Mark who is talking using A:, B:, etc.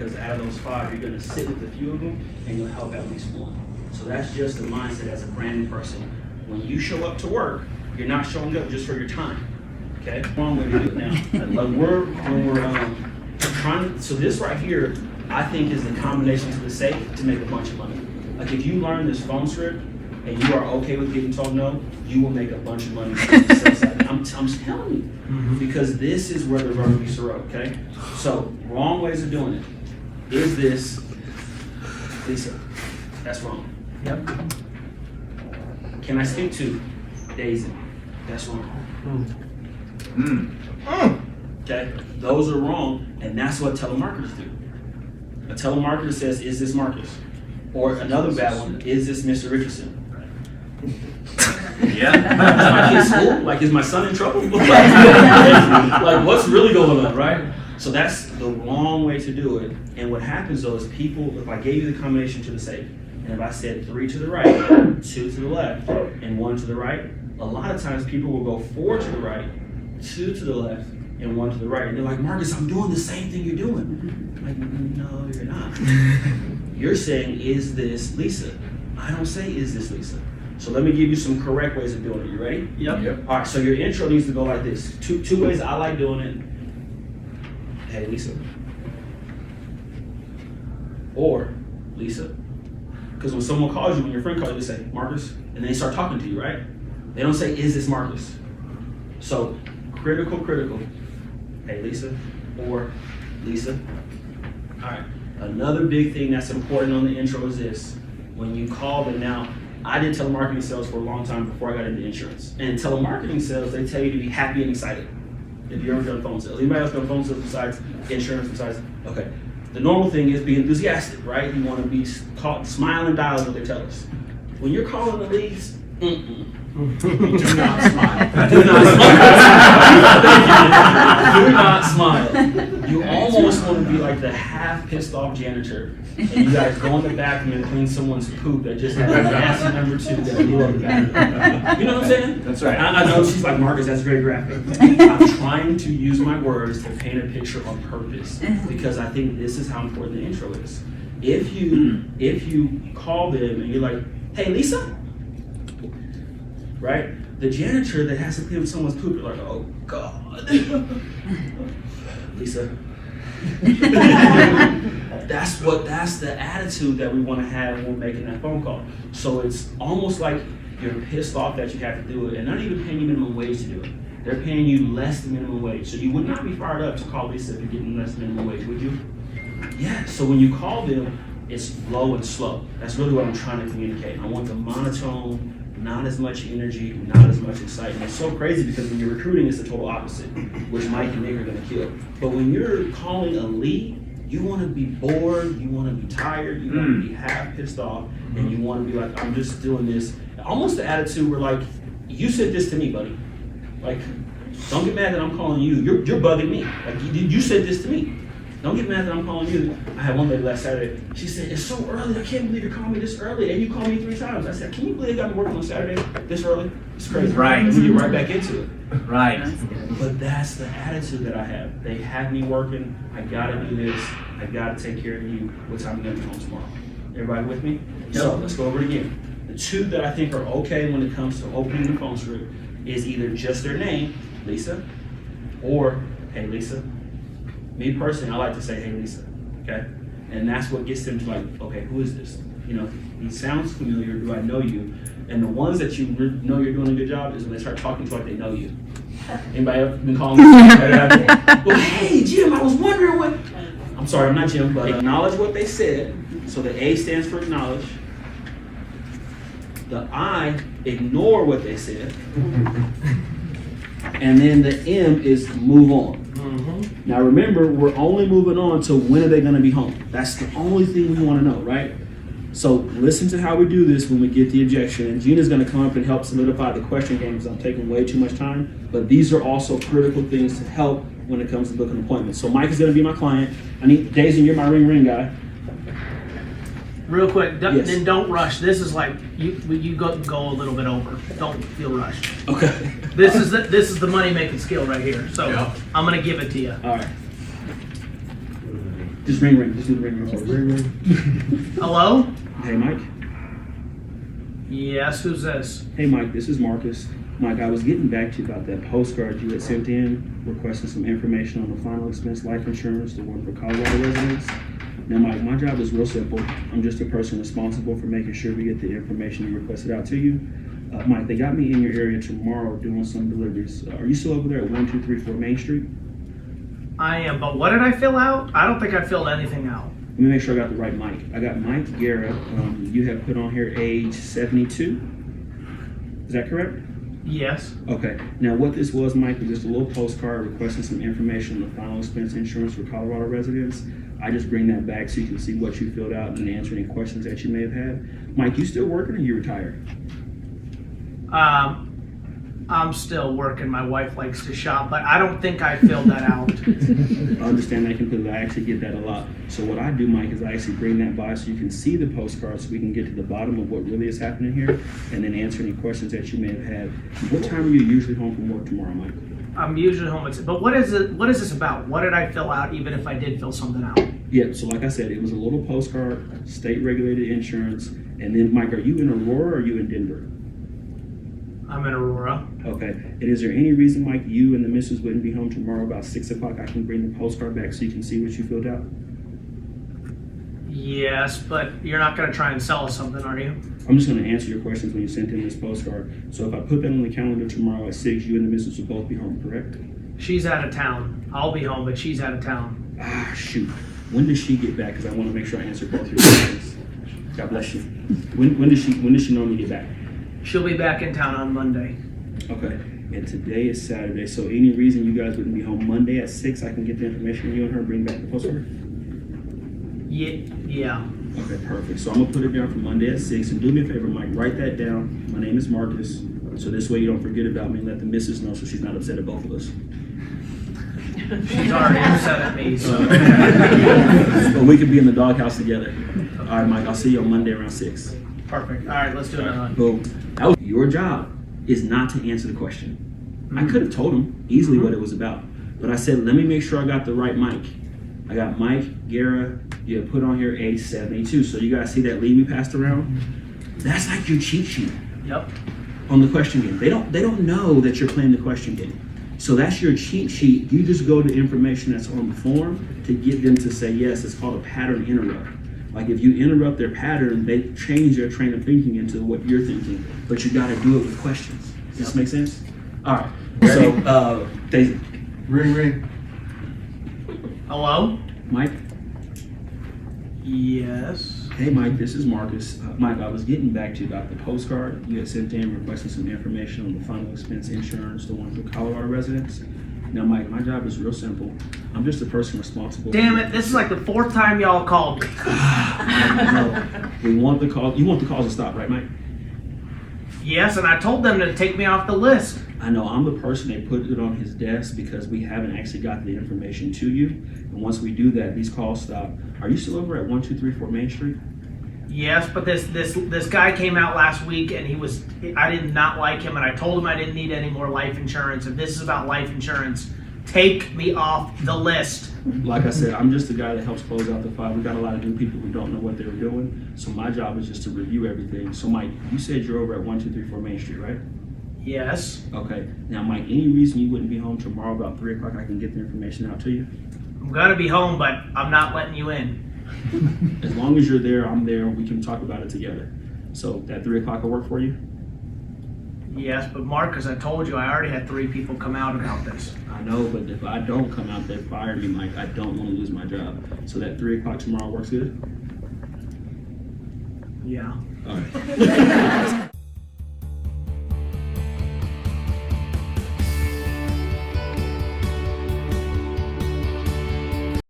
A: because out of those 5, you're gonna sit with a few of them and you'll help at least one. So that's just the mindset as a brand new person. When you show up to work, you're not showing up just for your time, okay? Wrong way to do it now. When we're trying, so this right here, I think is the combination to the safe to make a bunch of money. Like if you learn this phone script and you are okay with getting told no, you will make a bunch of money. I'm telling you, because this is where the rubber meets the road, okay? So wrong ways of doing it. Is this, Lisa, that's wrong.
B: Yep.
A: Can I speak to Daisy? That's wrong. Okay, those are wrong, and that's what telemarketers do. A telemarketer says, is this Marcus? Or another bad one, is this Mr. Richardson?
C: Yeah.
A: Is my kid school? Like, is my son in trouble? Like, what's really going on, right? So that's the wrong way to do it. And what happens though is people, if I gave you the combination to the safe, and if I said 3 to the right, 2 to the left, and 1 to the right, a lot of times people will go 4 to the right, 2 to the left, and 1 to the right. And they're like, Marcus, I'm doing the same thing you're doing. I'm like, no, you're not. You're saying, is this Lisa? I don't say, is this Lisa? So let me give you some correct ways of doing it. You ready?
B: Yep.
A: All right, so your intro needs to go like this. Two ways I like doing it. Hey, Lisa. Or, Lisa. Because when someone calls you, when your friend calls you, they say, Marcus, and they start talking to you, right? They don't say, is this Marcus? So, critical. Hey, Lisa. Or, Lisa. All right, another big thing that's important on the intro is this. When you call them now, I did telemarketing sales for a long time before I got into insurance. And telemarketing sales, they tell you to be happy and excited. If you ever done phone sales. Anybody else done phone sales besides insurance, okay. The normal thing is be enthusiastic, right? You want to be smiling dials what they tell us. When you're calling the leads, do not smile. Do not smile. Do not smile. You almost want to be like the half pissed off janitor, and you guys go in the bathroom and clean someone's poop that just had a nasty number 2 that blew up the bathroom. You know what I'm saying?
C: That's right.
A: I know she's like, Marcus, that's very graphic. I'm trying to use my words to paint a picture on purpose because I think this is how important the intro is. If you call them and you're like, hey, Lisa, right? The janitor that has to clean up someone's poop, you're like, oh God. Lisa. That's the attitude that we want to have when we're making that phone call. So it's almost like you're pissed off that you have to do it, and they're not even paying you minimum wage to do it. They're paying you less than minimum wage. So you would not be fired up to call Lisa if you're getting less than minimum wage, would you? Yeah, so when you call them, it's low and slow. That's really what I'm trying to communicate. I want the monotone, not as much energy, not as much excitement. It's so crazy because when you're recruiting, it's the total opposite, which Mike and Nick are gonna kill. But when you're calling a lead, you wanna be bored, you wanna be tired, you wanna be half pissed off, and you wanna be like, I'm just doing this. Almost the attitude where like, you said this to me, buddy. Like, don't get mad that I'm calling you. You're bugging me. Like, you said this to me. Don't get mad that I'm calling you. I had one lady last Saturday. She said, it's so early. I can't believe you're calling me this early. And you called me 3 times. I said, can you believe I've been working on Saturday this early? It's crazy.
C: Right.
A: And we get right back into it.
C: Right.
A: But that's the attitude that I have. They have me working. I gotta do this. I gotta take care of you. What time are you gonna be home tomorrow? Everybody with me? Yep. So let's go over it again. The 2 that I think are okay when it comes to opening the phone script is either just their name, Lisa, or hey Lisa. Me personally, I like to say, hey Lisa, okay? And that's what gets them to like, okay, who is this? You know, he sounds familiar, do I know you? And the ones that you know you're doing a good job is when they start talking to you like they know you. Anybody ever been calling me? Well, hey Jim, I was wondering what, I'm sorry, I'm not Jim, but acknowledge what they said. So the A stands for acknowledge. The I, ignore what they said. And then the M is move on. Now remember, we're only moving on to when are they gonna be home. That's the only thing we wanna know, right? So listen to how we do this when we get the objection. And Gina's gonna come up and help solidify the question games. I'm taking way too much time, but these are also critical things to help when it comes to booking appointments. So Mike is gonna be my client. I need, Daisy, you're my ring guy.
B: Real quick,
A: Yes.
B: then don't rush. This is like you go a little bit over. Don't feel rushed.
A: Okay.
B: This is the money making skill right here. So
C: Yeah.
B: I'm gonna give it to you.
A: All right. Just ring. Just do the ring first.
C: Ring.
B: Hello?
A: Hey, Mike.
B: Yes, who's this?
A: Hey, Mike, this is Marcus. Mike, I was getting back to you about that postcard you had sent in requesting some information on the final expense life insurance, the one for Colorado residents. Now, Mike, my job is real simple. I'm just a person responsible for making sure we get the information you requested out to you. Mike, they got me in your area tomorrow doing some deliveries. Are you still over there at 1234 Main Street?
B: I am, but what did I fill out? I don't think I filled anything out.
A: Let me make sure I got the right Mike. I got Mike Guerra. You have put on here age 72. Is that correct?
B: Yes.
A: Okay. Now, what this was, Mike, was just a little postcard requesting some information on the final expense insurance for Colorado residents. I just bring that back so you can see what you filled out and answer any questions that you may have had. Mike, you still working or you retired?
B: I'm still working. My wife likes to shop, but I don't think I filled that out.
A: I understand that completely. I actually get that a lot. So what I do, Mike, is I actually bring that by so you can see the postcard so we can get to the bottom of what really is happening here and then answer any questions that you may have had. What time are you usually home from work tomorrow, Mike?
B: I'm usually home. But what is it? What is this about? What did I fill out, even if I did fill something out?
A: Yeah, so like I said, it was a little postcard, state-regulated insurance, and then, Mike, are you in Aurora or are you in Denver?
B: I'm in Aurora.
A: Okay, and is there any reason, Mike, you and the missus wouldn't be home tomorrow about 6 o'clock? I can bring the postcard back so you can see what you filled out?
B: Yes, but you're not going to try and sell us something, are you?
A: I'm just going to answer your questions when you sent in this postcard. So if I put that on the calendar tomorrow at 6, you and the missus will both be home, correct?
B: She's out of town. I'll be home, but she's out of town.
A: Ah, shoot. When does she get back? Because I want to make sure I answer both your questions. God bless you. When does she normally get back?
B: She'll be back in town on Monday.
A: Okay, and today is Saturday, so any reason you guys wouldn't be home Monday at 6, I can get the information from you and her and bring back the postcard?
B: Yeah.
A: Okay, perfect. So I'm gonna put it down for Monday at 6, and do me a favor, Mike, write that down. My name is Marcus, so this way you don't forget about me and let the missus know so she's not upset at both of us.
B: She's already upset at me, so.
A: But we could be in the doghouse together. All right, Mike, I'll see you on Monday around 6.
B: Perfect. All right, let's do another one.
A: Boom. That was your job is not to answer the question. I could have told him easily what it was about, but I said, let me make sure I got the right Mike. I got Mike Guerra. You have put on here age 72. So you guys see that lead we passed around? That's like your cheat sheet
B: Yep.
A: on the question game. They don't know that you're playing the question game. So that's your cheat sheet. You just go to information that's on the form to get them to say yes. It's called a pattern interrupt. Like if you interrupt their pattern, they change their train of thinking into what you're thinking. But you got to do it with questions. Does this make sense? All right. So, Daisy.
C: Ring.
B: Hello?
A: Mike.
B: Yes.
A: Hey, Mike. This is Marcus. Mike, I was getting back to you about the postcard you had sent in requesting some information on the final expense insurance, the one for Colorado residents. Now, Mike, my job is real simple. I'm just a person responsible.
B: Damn it, this is like the 4th time y'all called me.
A: No, we want the call. You want the calls to stop, right, Mike?
B: Yes, and I told them to take me off the list.
A: I know I'm the person that put it on his desk because we haven't actually got the information to you. And once we do that, these calls stop. Are you still over at 1234 Main Street?
B: Yes, but this guy came out last week and I did not like him, and I told him I didn't need any more life insurance. If this is about life insurance, take me off the list.
A: Like I said, I'm just the guy that helps close out the file. We got a lot of new people who don't know what they were doing. So my job is just to review everything. So Mike, you said you're over at 1234 Main Street, right?
B: Yes.
A: Okay. Now, Mike, any reason you wouldn't be home tomorrow about 3 o'clock? I can get the information out to you.
B: I'm gonna be home, but I'm not letting you in.
A: As long as you're there, I'm there. We can talk about it together. So that 3 o'clock will work for you?
B: Yes, but Mark, as I told you, I already had 3 people come out about this.
A: I know, but if I don't come out there, fire me, Mike. I don't want to lose my job. So that 3 o'clock tomorrow works good?
B: Yeah.
A: All right.